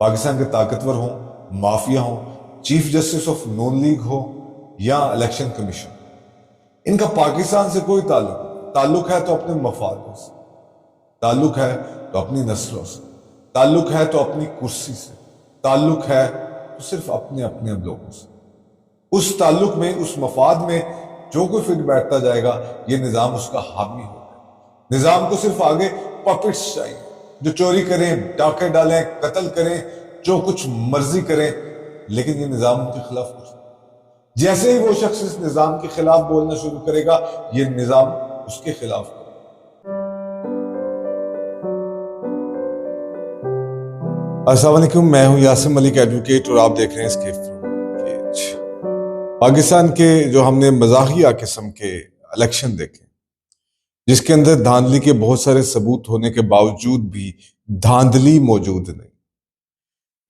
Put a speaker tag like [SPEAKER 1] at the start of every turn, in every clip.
[SPEAKER 1] पाकिस्तान के ताकतवर हों, माफिया हों, chief justice of Noon league हो या इलेक्शन कमीशन, इनका पाकिस्तान से कोई ताल्लुक है तो अपने मफादों से, ताल्लुक है तो अपनी नस्लों से, ताल्लुक है तो अपनी कुर्सी से, ताल्लुक है तो सिर्फ अपने अपने लोगों से। उस ताल्लुक में, उस मफाद में जो कोई फिट बैठता जाएगा, ये निजाम उसका हामी होगा। निजाम को सिर्फ आगे पपेट्स चाहिए जो चोरी करें, डाके डालें, कत्ल करें, जो कुछ मर्जी करें, लेकिन ये निजाम उनके खिलाफ कुछ नहीं। जैसे ही वो शख्स इस निजाम के खिलाफ बोलना शुरू करेगा, ये निजाम उसके खिलाफ करेगा। अस्सलाम वालेकुम, मैं हूं यासिम मलिक एडवोकेट और आप देख रहे हैं एस्केप फ्रॉम केज। पाकिस्तान के जो हमने मजाहिया किस्म के इलेक्शन देखे, जिसके अंदर धांधली के बहुत सारे सबूत होने के बावजूद भी धांधली मौजूद नहीं,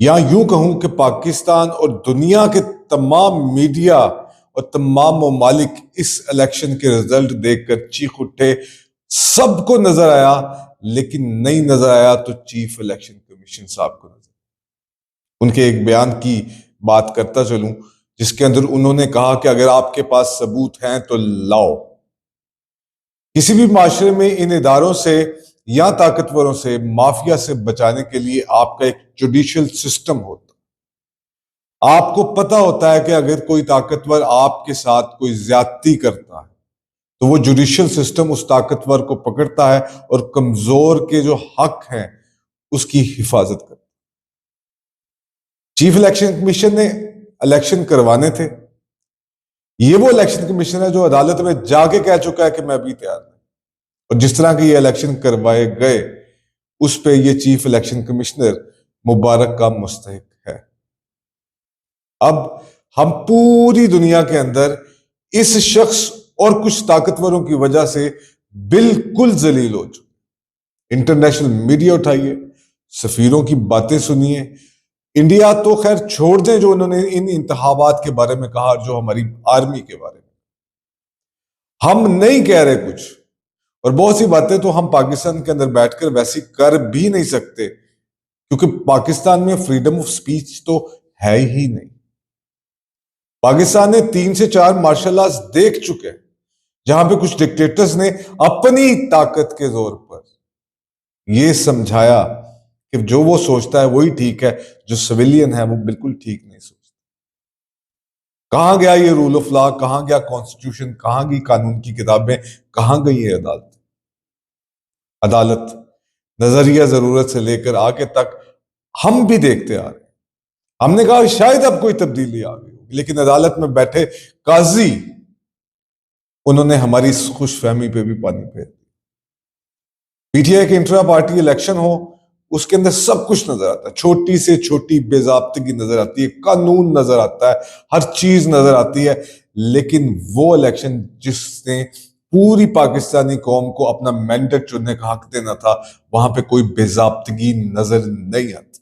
[SPEAKER 1] या यूं कहूं कि पाकिस्तान और दुनिया के तमाम मीडिया और तमाम ममालिक इस इलेक्शन के रिजल्ट देखकर चीख उठे। सबको नजर आया, लेकिन नहीं नजर आया तो चीफ इलेक्शन कमीशन साहब को नजर। उनके एक बयान की बात करता चलूं, जिसके अंदर उन्होंने कहा कि अगर आपके पास सबूत हैं तो लाओ। किसी भी माशरे में इन इदारों से या ताकतवरों से, माफिया से बचाने के लिए आपका एक जुडिशियल सिस्टम होता। आपको पता होता है कि अगर कोई ताकतवर आपके साथ कोई ज्यादती करता है तो वो जुडिशियल सिस्टम उस ताकतवर को पकड़ता है और कमजोर के जो हक हैं उसकी हिफाजत करता है। चीफ इलेक्शन कमीशन ने इलेक्शन करवाने थे। ये वो इलेक्शन कमीशन है जो अदालत में जाके कह चुका है कि मैं अभी तैयार नहीं। और जिस तरह के ये इलेक्शन करवाए गए, उस पे ये चीफ इलेक्शन कमिश्नर मुबारक का मुस्तहिक है। अब हम पूरी दुनिया के अंदर इस शख्स और कुछ ताकतवरों की वजह से बिल्कुल जलील हो चुके। इंटरनेशनल मीडिया उठाइए, सफीरों की बातें सुनिए। इंडिया तो खैर छोड़ दें जो उन्होंने इन इंतखाबात के बारे में कहा, जो हमारी आर्मी के बारे में। हम नहीं कह रहे कुछ, और बहुत सी बातें तो हम पाकिस्तान के अंदर बैठकर वैसी कर भी नहीं सकते, क्योंकि पाकिस्तान में फ्रीडम ऑफ स्पीच तो है ही नहीं। पाकिस्तान ने 3 से 4 मार्शल लॉज देख चुके हैं, जहां पे कुछ डिक्टेटर्स ने अपनी ताकत के जोर पर यह समझाया कि जो वो सोचता है वही ठीक है, जो सिविलियन है वो बिल्कुल ठीक नहीं सोचता। कहां गया ये रूल ऑफ लॉ, कहां गया कॉन्स्टिट्यूशन, कहां गई कानून की किताबें, कहां गई है अदालत? नजरिया जरूरत से लेकर आगे तक हम भी देखते आ रहे हैं। हमने कहा शायद अब कोई तब्दीली आ गई होगी, लेकिन अदालत में बैठे काजी, उन्होंने हमारी खुशफहमी पे भी पानी फेर दिया। पीटीआई के इंट्रा पार्टी इलेक्शन हो, उसके अंदर सब कुछ नजर आता है। छोटी से छोटी बेजाब्तगी नजर आती है, कानून नजर आता है, हर चीज नजर आती है। लेकिन वो इलेक्शन जिसने पूरी पाकिस्तानी कौम को अपना मैंडेट चुनने का हक देना था, वहां पे कोई बेजाब्तगी नजर नहीं आती।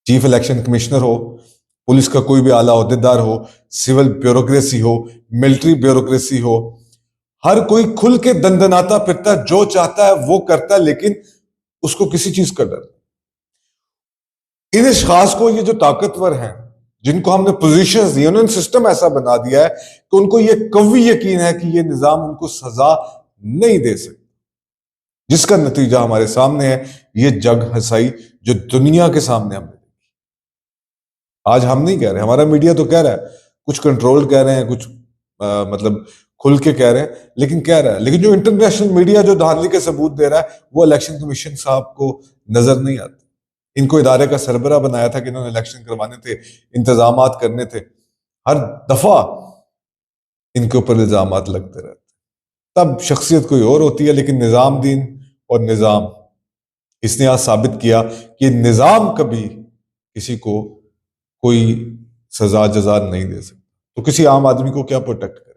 [SPEAKER 1] चीफ इलेक्शन कमिश्नर हो, पुलिस का कोई भी आला ओहदेदार हो, सिविल ब्यूरोक्रेसी हो, मिलिट्री ब्यूरोक्रेसी हो, हर कोई खुल के दंदनाता फिरता है, जो चाहता है वो करता है, लेकिन उसको किसी चीज का डर। इन खास को, ये जो ताकतवर हैं, जिनको हमने पोजीशंस दी, उन्होंने सिस्टम ऐसा बना दिया है कि उनको ये कवी यकीन है कि ये निजाम उनको सजा नहीं दे सकता, जिसका नतीजा हमारे सामने है। ये जग हसाई जो दुनिया के सामने हमने देखी। आज हम नहीं कह रहे, हमारा मीडिया तो कह रहा है, कुछ कंट्रोल कह रहे हैं, कुछ मतलब खुल के कह रहे हैं, लेकिन कह रहा है। लेकिन जो इंटरनेशनल मीडिया जो धांधली के सबूत दे रहा है, वो इलेक्शन कमीशन साहब को नजर नहीं आता। इनको इदारे का सरबरा बनाया था कि इन्होंने इलेक्शन करवाने थे, इंतजामात करने थे। हर दफा इनके ऊपर इल्जामात लगते रहते। तब शख्सियत कोई और होती है, लेकिन निजामुद्दीन और निजाम, इसने आज साबित किया कि निजाम कभी किसी को कोई सजा जजा नहीं दे सकता। तो किसी आम आदमी को क्या प्रोटेक्ट करे?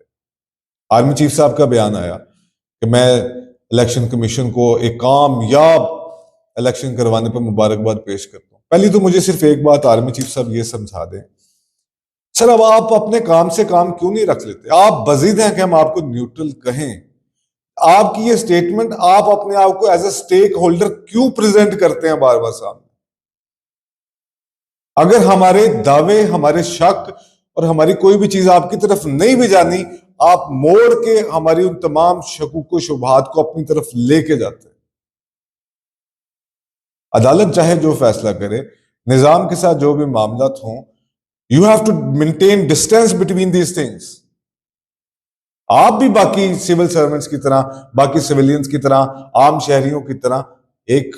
[SPEAKER 1] आर्मी चीफ साहब का बयान आया कि मैं इलेक्शन कमीशन को एक कामयाब इलेक्शन करवाने पर मुबारकबाद पेश करता हूं। पहली तो मुझे सिर्फ एक बात आर्मी चीफ साहब ये समझा दें, सर अब आप अपने काम से काम क्यों नहीं रख लेते? आप बजीद हैं कि हम आपको न्यूट्रल कहें। आपकी ये स्टेटमेंट, आप अपने आप को एज ए स्टेक होल्डर क्यों प्रेजेंट करते हैं बार बार सामने? अगर हमारे दावे, हमारे शक और हमारी कोई भी चीज आपकी तरफ नहीं भी जानी, आप मोड़ के हमारी उन तमाम शकूक व शुबहात को अपनी तरफ लेके जाते हैं। अदालत चाहे जो फैसला करे, निजाम के साथ जो भी मामला हो, you have to maintain distance between these things. आप भी बाकी सिविल सर्वेंट्स की तरह, बाकी सिविलियंस की तरह, आम शहरियों की तरह एक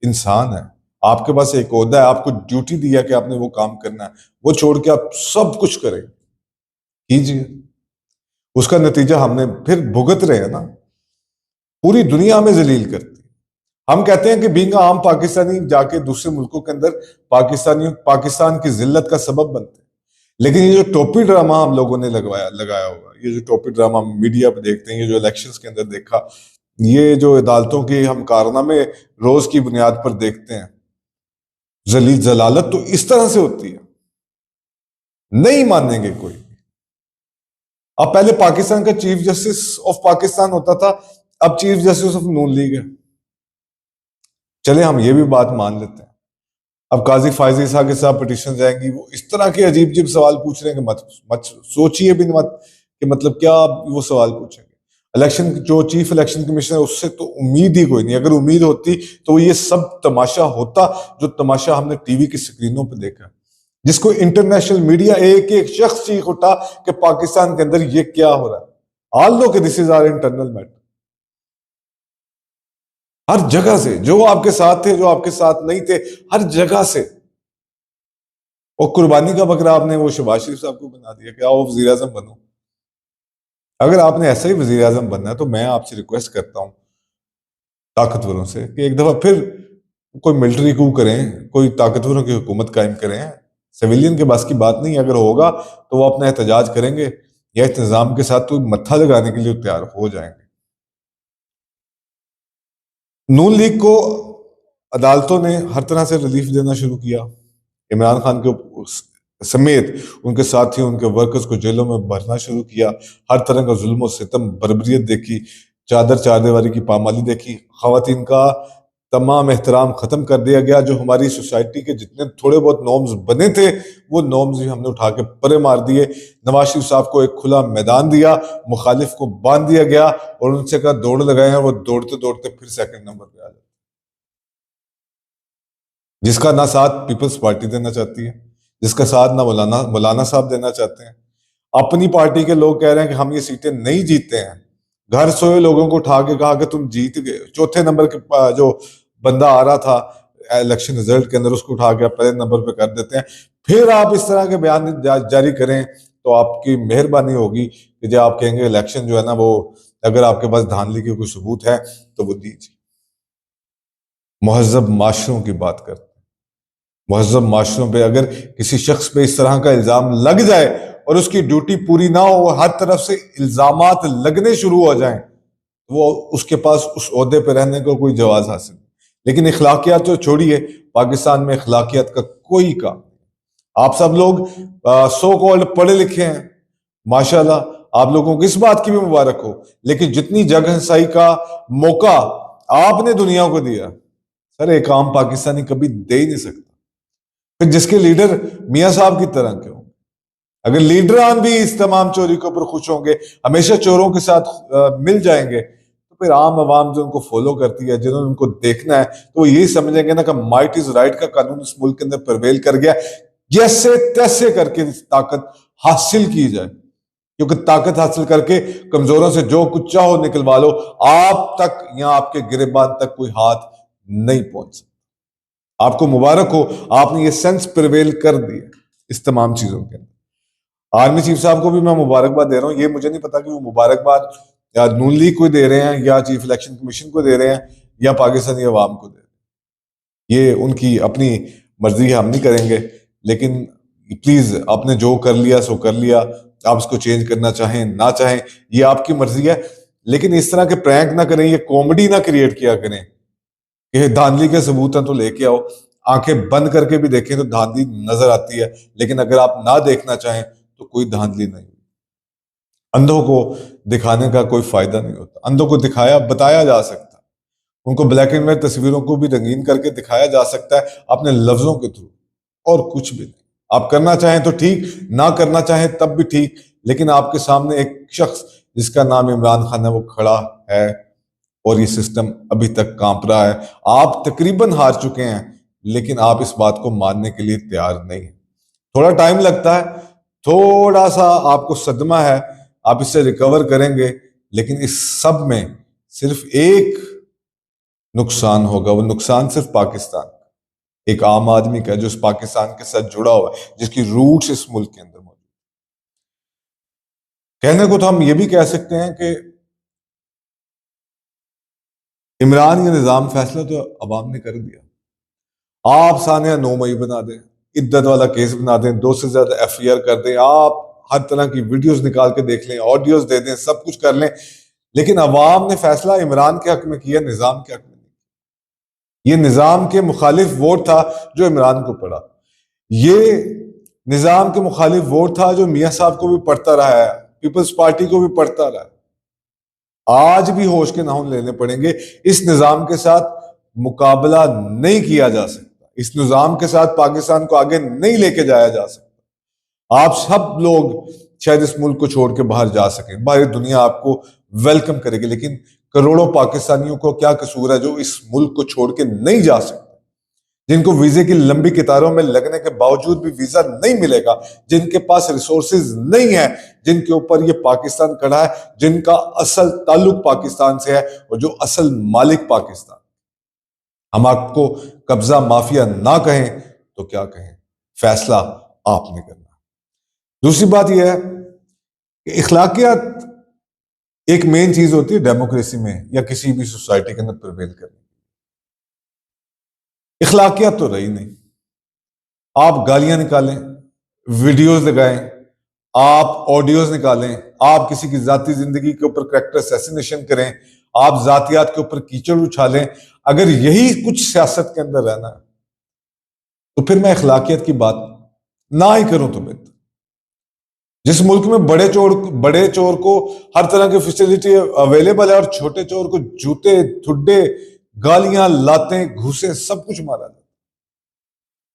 [SPEAKER 1] इंसान है। आपके पास एक ओहदा है, आपको ड्यूटी दिया कि आपने वो काम करना है, वो छोड़ के आप सब कुछ करें, कीजिए। उसका नतीजा हमने फिर भुगत रहे हैं ना। पूरी दुनिया में जलील करती है। हम कहते हैं कि बीइंग आम पाकिस्तानी जाके दूसरे मुल्कों के अंदर पाकिस्तान की जिल्लत का सबब बनते हैं। लेकिन ये जो टोपी ड्रामा हम लोगों ने लगाया हुआ, ये जो टोपी ड्रामा मीडिया पे देखते हैं, ये जो इलेक्शंस के अंदर देखा, ये जो अदालतों के हम कारनामे रोज की बुनियाद पर देखते हैं, जलील जलालत तो इस तरह से होती है, नहीं मानेंगे कोई। अब पहले पाकिस्तान का चीफ जस्टिस ऑफ पाकिस्तान होता था, अब chief justice of Noon league है। चले हम ये भी बात मान लेते हैं। अब काजी फायज ईसा के साथ पिटीशन जाएंगी, वो इस तरह के अजीब अजीब सवाल पूछ रहे हैं कि मत सोचिए भी मत कि मतलब क्या वो सवाल पूछेंगे। इलेक्शन जो चीफ इलेक्शन कमिश्नर है उससे तो उम्मीद ही कोई नहीं। अगर उम्मीद होती तो ये सब तमाशा होता जो तमाशा हमने टीवी की स्क्रीनों पर देखा, जिसको इंटरनेशनल मीडिया एक एक शख्स चीख उठा कि पाकिस्तान के अंदर ये क्या हो रहा है। ऑल नो कि this is our internal matter. हर जगह से जो आपके साथ थे, जो आपके साथ नहीं थे, हर जगह से। और कुर्बानी का बकरा आपने वो शहबाज शरीफ साहब को बना दिया कि आओ वजीर आजम बनो। अगर आपने ऐसा ही वजीर आजम बनना है तो मैं आपसे रिक्वेस्ट करता हूं ताकतवरों से कि एक दफा फिर कोई मिलिट्री कू करें, कोई ताकतवरों की हुकूमत कायम करें। सिविलियन के बस की बात नहीं। अगर होगा तो वो अपना एहतजाज करेंगे या इस निजाम के साथ कोई मत्था लगाने के लिए तैयार हो जाएंगे। नून लीग को अदालतों ने हर तरह से रिलीफ देना शुरू किया। इमरान खान के समेत उनके साथियों, उनके वर्कर्स को जेलों में भरना शुरू किया। हर तरह का जुल्म और सितम, बर्बरियत देखी, चादर चारदीवारी की पामाली देखी। खवातीन का तमाम एहतराम खत्म कर दिया गया। जो हमारी सोसाइटी के जितने थोड़े बहुत नॉर्म्स बने थे, वो नॉर्म्स भी हमने उठा के परे मार दिए। नवाज शरीफ साहब को एक खुला मैदान दिया, मुखालिफ को बांध दिया गया और उनसे कहा दौड़ लगाए, वो दौड़ते दौड़ते फिर सेकंड नंबर पे आ जाते। जिसका ना साथ पीपल्स पार्टी देना चाहती है, जिसका साथ ना मौलाना साहब देना चाहते हैं। अपनी पार्टी के लोग कह रहे हैं कि हम ये सीटें नहीं जीतते हैं। घर सोए लोगों को उठा के कहा कि तुम जीत गए। चौथे नंबर के जो बंदा आ रहा था इलेक्शन रिजल्ट के अंदर, उसको उठा के पहले नंबर पे कर देते हैं। फिर आप इस तरह के बयान जारी करें तो आपकी मेहरबानी होगी कि जब आप कहेंगे इलेक्शन जो है ना, वो अगर आपके पास धांधली के कोई सबूत है तो वो दीजिए। महजब माशरों की बात करते हैं। महजब माशरों पे अगर किसी शख्स पे इस तरह का इल्जाम लग जाए और उसकी ड्यूटी पूरी ना हो, हर तरफ से इल्जामात लगने शुरू हो जाएं, वो उसके पास उस ओहदे पे रहने को कोई जवाज हासिल नहीं। लेकिन इखलाकियात तो छोड़िए, पाकिस्तान में इखलाकियात का कोई काम। आप सब लोग सो कॉल्ड पढ़े लिखे हैं, माशाल्लाह, आप लोगों को इस बात की भी मुबारक हो। लेकिन जितनी जगह सही का मौका आपने दुनिया को दिया, सर एक आम पाकिस्तानी कभी दे ही नहीं सकता। फिर जिसके लीडर मियां साहब की तरह के होंगे। अगर लीडरान भी इस तमाम चोरी के ऊपर खुश होंगे, हमेशा चोरों के साथ मिल जाएंगे, तो फिर आम आवाम जो उनको फॉलो करती है, जिन्होंने उनको देखना है, तो वो यही समझेंगे ना कि माइट इज राइट का कानून इस मुल्क के अंदर प्रवेल कर गया। जैसे तैसे करके ताकत हासिल की जाए, क्योंकि ताकत हासिल करके कमजोरों से जो कुछ चाहो निकलवा लो, आप तक या आपके गिरेबान तक कोई हाथ नहीं पहुंच सकता। आपको मुबारक हो, आपने ये सेंस प्रिवेल कर दिया इस तमाम चीजों के अंदर। आर्मी चीफ साहब को भी मैं मुबारकबाद दे रहा हूं। ये मुझे नहीं पता कि वो मुबारकबाद या नून लीग को दे रहे हैं या चीफ इलेक्शन कमीशन को दे रहे हैं या पाकिस्तानी अवाम को दे रहे हैं। ये उनकी अपनी मर्जी है, हम नहीं करेंगे। लेकिन प्लीज आपने जो कर लिया सो कर लिया। आप इसको चेंज करना चाहें ना चाहें, ये आपकी मर्जी है। लेकिन इस तरह के प्रैंक ना करें, ये कॉमेडी ना क्रिएट किया करें। ये धांधली के सबूत हैं तो लेके आओ, आंखें बंद करके भी देखें तो धांधली नजर आती है। लेकिन अगर आप ना देखना चाहें तो कोई धांधली नहीं। अंधों को दिखाने का कोई फायदा नहीं होता। अंधों को दिखाया बताया जा सकता है, उनको ब्लैक एंड व्हाइट तस्वीरों को भी रंगीन करके दिखाया जा सकता है अपने लफ्जों के थ्रू। और कुछ भी नहीं। आप करना चाहें तो ठीक, ना करना चाहें तब भी ठीक, लेकिन आपके सामने एक शख्स जिसका नाम इमरान खान है वो खड़ा है और ये सिस्टम अभी तक कांप रहा है। आप तकरीबन हार चुके हैं, लेकिन आप इस बात को मानने के लिए तैयार नहीं है। थोड़ा टाइम लगता है, थोड़ा सा आपको सदमा है, आप इससे रिकवर करेंगे, लेकिन इस सब में सिर्फ एक नुकसान होगा। वो नुकसान सिर्फ पाकिस्तान, एक आम आदमी का, जो इस पाकिस्तान के साथ जुड़ा हुआ है, जिसकी रूट्स इस मुल्क के अंदर मौजूद। कहने को तो हम ये भी कह सकते हैं कि इमरान ये निजाम फैसला तो अवाम ने कर दिया। आप सानिया 9 मई बना दें, इद्दत वाला केस बना दें, 2 से ज्यादा FIR कर दें, आप हर तरह की वीडियोस निकाल के देख लें, ऑडियोज दे दें, सब कुछ कर लें, लेकिन अवाम ने फैसला इमरान के हक में किया, निजाम के हक में नहीं। ये निजाम के मुखालिफ वोट था जो इमरान को पड़ा, ये निजाम के मुखालिफ वोट था जो मियां साहब को भी पड़ता रहा है, पीपल्स पार्टी को भी पड़ता रहा है। आज भी होश के नाखून लेने पड़ेंगे। इस निजाम के साथ मुकाबला नहीं किया जा सकता, इस निजाम के साथ पाकिस्तान को आगे नहीं लेके जाया जा सकता। आप सब लोग शायद इस मुल्क को छोड़ के बाहर जा सकें, बाहरी दुनिया आपको वेलकम करेगी, लेकिन करोड़ों पाकिस्तानियों को क्या कसूर है जो इस मुल्क को छोड़ के नहीं जा सकते, जिनको वीजे की लंबी कतारों में लगने के बावजूद भी वीजा नहीं मिलेगा, जिनके पास रिसोर्सेज नहीं है, जिनके ऊपर ये पाकिस्तान खड़ा है, जिनका असल ताल्लुक पाकिस्तान से है और जो असल मालिक पाकिस्तान। हम आपको कब्जा माफिया ना कहें तो क्या कहें, फैसला आपने करना। दूसरी बात यह है कि इखलाकियात एक मेन चीज होती है डेमोक्रेसी में या किसी भी सोसाइटी के अंदर प्रिवेल करने। इखलाकियात तो रही नहीं। आप गालियां निकालें, वीडियोस लगाएं, आप ऑडियोज निकालें, आप किसी की जाती जिंदगी के ऊपर कैरेक्टर असैसिनेशन करें, आप जातियात के ऊपर कीचड़ उछालें, अगर यही कुछ सियासत के अंदर रहना है तो फिर मैं इखलाकियत की बात ना ही करूं तो बेहतर। जिस मुल्क में बड़े चोर को हर तरह की फैसिलिटी अवेलेबल है और छोटे चोर को जूते, ठुड्डे, गालियां, लातें, घूसे, सब कुछ मारा जाए,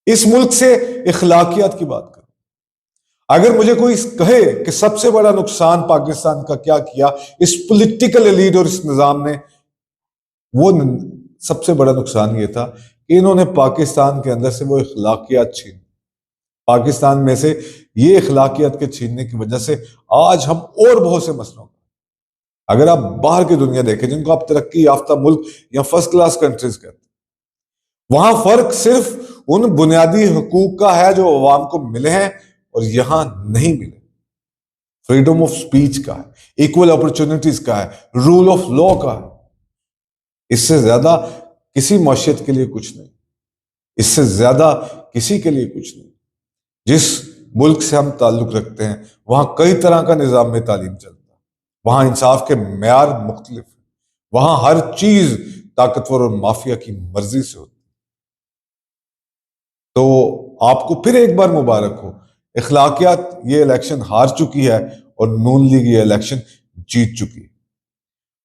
[SPEAKER 1] इस मुल्क से इखलाकियत की बात करो। अगर मुझे कोई कहे कि सबसे बड़ा नुकसान पाकिस्तान का क्या किया इस पॉलिटिकल एलीट और इस निजाम ने, वो सबसे बड़ा नुकसान ये था कि इन्होंने पाकिस्तान के अंदर से वो इखलाकियत छीन, पाकिस्तान में से ये इखलाकियत के छीनने की वजह से आज हम और बहुत से मसलों, अगर आप बाहर की दुनिया देखें जिनको आप तरक्की याफ्ता मुल्क या फर्स्ट क्लास कंट्रीज कहते हैं, वहां फर्क सिर्फ उन बुनियादी हुकूक का है जो अवाम को मिले हैं और यहां नहीं मिले। फ्रीडम ऑफ स्पीच का है, इक्वल अपॉर्चुनिटीज का है, रूल ऑफ लॉ का है। इससे ज्यादा किसी मौशियत के लिए कुछ नहीं, इससे ज्यादा किसी के लिए कुछ नहीं। जिस मुल्क से हम ताल्लुक रखते हैं वहां कई तरह का निजाम में तालीम चलता है, वहां इंसाफ के मेयार मुख्तलिफ है, वहां हर चीज ताकतवर और माफिया की मर्जी से होती है। तो आपको फिर एक बार मुबारक हो, इखलाकियात ये इलेक्शन हार चुकी है और नून लीग ये इलेक्शन जीत चुकी है।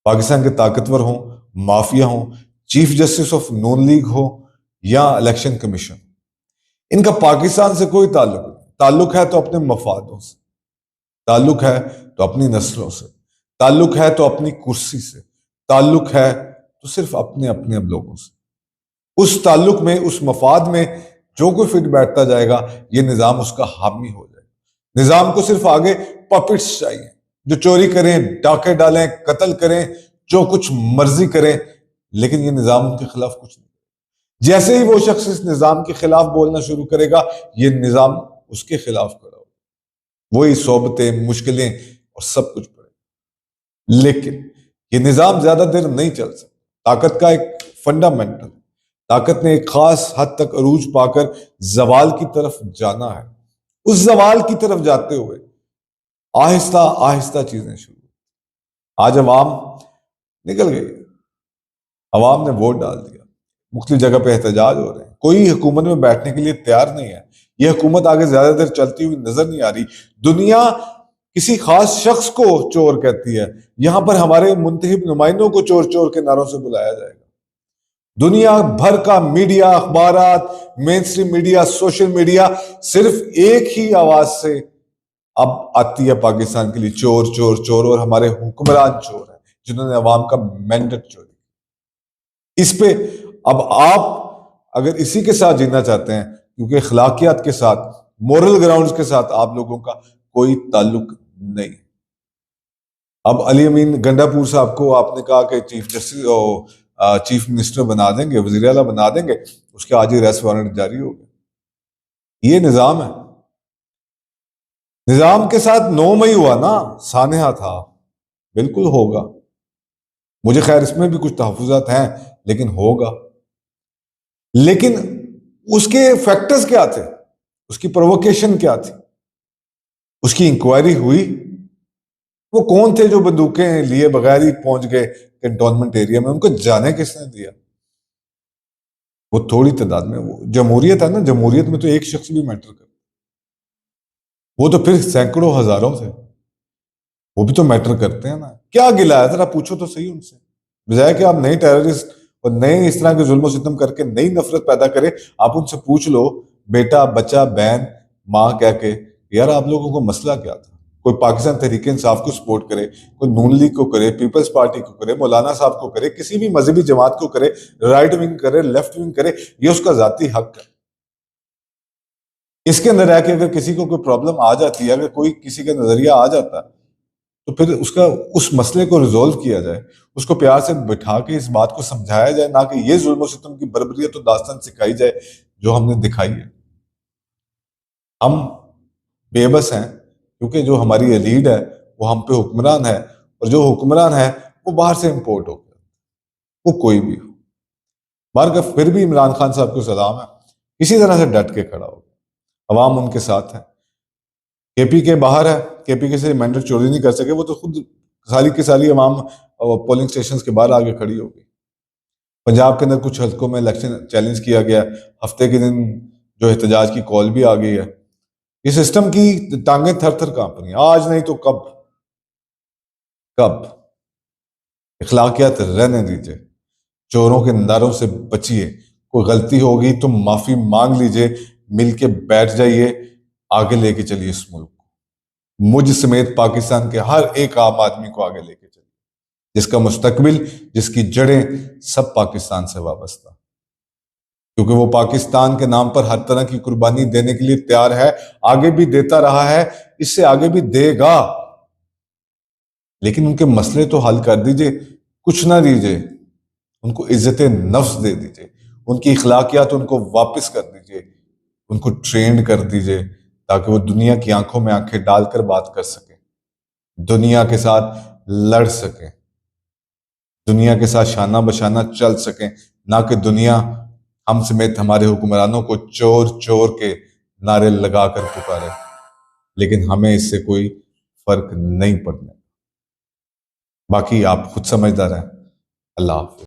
[SPEAKER 1] पाकिस्तान के ताकतवर हो, माफिया हो, chief justice of Noon league हो या इलेक्शन कमीशन, इनका पाकिस्तान से कोई ताल्लुक नहीं। ताल्लुक है तो अपने मफादों से, ताल्लुक है तो अपनी नस्लों से, ताल्लुक है तो अपनी कुर्सी से, ताल्लुक है तो सिर्फ अपने अपने लोगों से। उस ताल्लुक में, उस मफाद में जो कोई फिट बैठता जाएगा ये निजाम उसका हामी हो जाएगा। निजाम को सिर्फ आगे पपिट्स चाहिए जो चोरी करें, डाके डालें, कत्ल करें, जो कुछ मर्जी करें, लेकिन ये निजाम उनके खिलाफ कुछ नहीं। जैसे ही वो शख्स इस निजाम के खिलाफ बोलना शुरू करेगा ये निजाम उसके खिलाफ खड़ा होगा, वही सोबतें, मुश्किलें और सब कुछ पड़ेगा। लेकिन ये निजाम ज्यादा देर नहीं चल सकता। ताकत का एक फंडामेंटल, ताकत ने एक खास हद तक अरूज पाकर जवाल की तरफ जाना है। उस जवाल की तरफ जाते हुए आहिस्ता आहिस्ता चीजें शुरू, आज अवाम निकल गई, अवाम ने वोट डाल दिया, मुख्तलिफ जगह पे एहतजाज हो रहे हैं, कोई हुकूमत में बैठने के लिए तैयार नहीं है। यह हुकूमत आगे ज्यादा देर चलती हुई नजर नहीं आ रही। दुनिया किसी खास शख्स को चोर कहती है, यहां पर हमारे मुंतखब नुमाइंदों को चोर चोर के नारों से बुलाया जाएगा। दुनिया भर का मीडिया, अखबारात, mainstream media, social media सिर्फ एक ही आवाज से अब आती है पाकिस्तान के लिए, चोर चोर चोर, और हमारे हुक्मरान चोर हैं जिन्होंने अवाम का मैंडेट चोरी। इस पे अब आप अगर इसी के साथ जीना चाहते हैं, क्योंकि अखलाकियात के साथ, मोरल ग्राउंड्स के साथ आप लोगों का कोई ताल्लुक नहीं। अब अली अमीन गंडापुर साहब को आपने कहा कि चीफ जस्टिस, चीफ मिनिस्टर बना देंगे, वजीर आला बना देंगे, उसके आज ही अरेस्ट वारंट जारी हो गए। ये निजाम है। निजाम के साथ 9 मई हुआ ना, सानहा था, बिल्कुल होगा। मुझे खैर इसमें भी कुछ तहफुजात हैं, लेकिन होगा। लेकिन उसके फैक्टर्स क्या थे, उसकी प्रोवोकेशन क्या थी, उसकी इंक्वायरी हुई। वो कौन थे जो बंदूकें लिए बगैर ही पहुंच गए कंटोनमेंट एरिया में, उनको जाने किसने दिया? वो थोड़ी तादाद में, वो जमहूरियत है ना, जमहूरियत में तो एक शख्स भी मैटर करता, वो तो फिर सैकड़ों हजारों थे, वो भी तो मैटर करते हैं ना। क्या गिला है, जरा पूछो तो सही उनसे। बजाय कि आप नए टेररिस्ट और नए इस तरह के जुल्म सितम करके नई नफरत पैदा करें, आप उनसे पूछ लो, बेटा बच्चा बहन माँ कह के, यार आप लोगों को मसला क्या था? कोई पाकिस्तान तहरीक इंसाफ को सपोर्ट करे, कोई नून लीग को करे, पीपल्स पार्टी को करे, मौलाना साहब को करे, किसी भी मजहबी जमात को करे, राइट विंग करे, लेफ्ट विंग करे, ये उसका जाती हक है। इसके अंदर है कि अगर किसी को कोई प्रॉब्लम आ जाती है, अगर कोई किसी का नजरिया आ जाता है, तो फिर उसका उस मसले को रिजोल्व किया जाए, उसको प्यार से बिठा के इस बात को समझाया जाए, ना कि ये जुल्म सितम की बर्बरियत तो दास्तान सिखाई जाए जो हमने दिखाई है। हम बेबस हैं क्योंकि जो हमारी लीड है वो हम पे हुक्मरान है, और जो हुक्मरान है वो बाहर से इंपोर्ट हो गया, वो कोई भी हो। बाहर का फिर भी इमरान खान साहब को सलाम है, इसी तरह से डट के खड़ा हो गया, अवाम उनके साथ है। केपी के बाहर है, केपी के से मैंडेट चोरी नहीं कर सके, वो तो खुद सारी की सारी अवाम पोलिंग स्टेशन के बाहर आगे खड़ी हो गई। पंजाब के अंदर कुछ हल्कों में इलेक्शन चैलेंज किया गया, हफ्ते के दिन जो एहतजाज की कॉल भी आ गई है। ये सिस्टम की टांगें थर थर कांप रही हैं, आज नहीं तो कब कब। इखलाकियात रहने दीजिए, चोरों के नारों से बचिए, कोई गलती होगी तो माफी मांग लीजिए, मिलके बैठ जाइए, आगे लेके चलिए इस मुल्क को, मुझ समेत पाकिस्तान के हर एक आम आदमी को आगे लेके चलिए, जिसका मुस्तकबिल, जिसकी जड़ें सब पाकिस्तान से वाबस्ता, क्योंकि वो पाकिस्तान के नाम पर हर तरह की कुर्बानी देने के लिए तैयार है, आगे भी देता रहा है, इससे आगे भी देगा। लेकिन उनके मसले तो हल कर दीजिए, कुछ ना दीजिए, उनको इज्जत नफ्स दे दीजिए, उनकी इखलाकियात उनको वापस कर दीजिए, उनको ट्रेंड कर दीजिए, ताकि वो दुनिया की आंखों में आंखें डालकर बात कर सके, दुनिया के साथ लड़ सके, दुनिया के साथ शाना बशाना चल सके, ना कि दुनिया हम समेत हमारे हुक्मरानों को चोर चोर के नारे लगाकर पुकारे। लेकिन हमें इससे कोई फर्क नहीं पड़ने। बाकी आप खुद समझदार हैं। अल्लाह हाफ़िज़।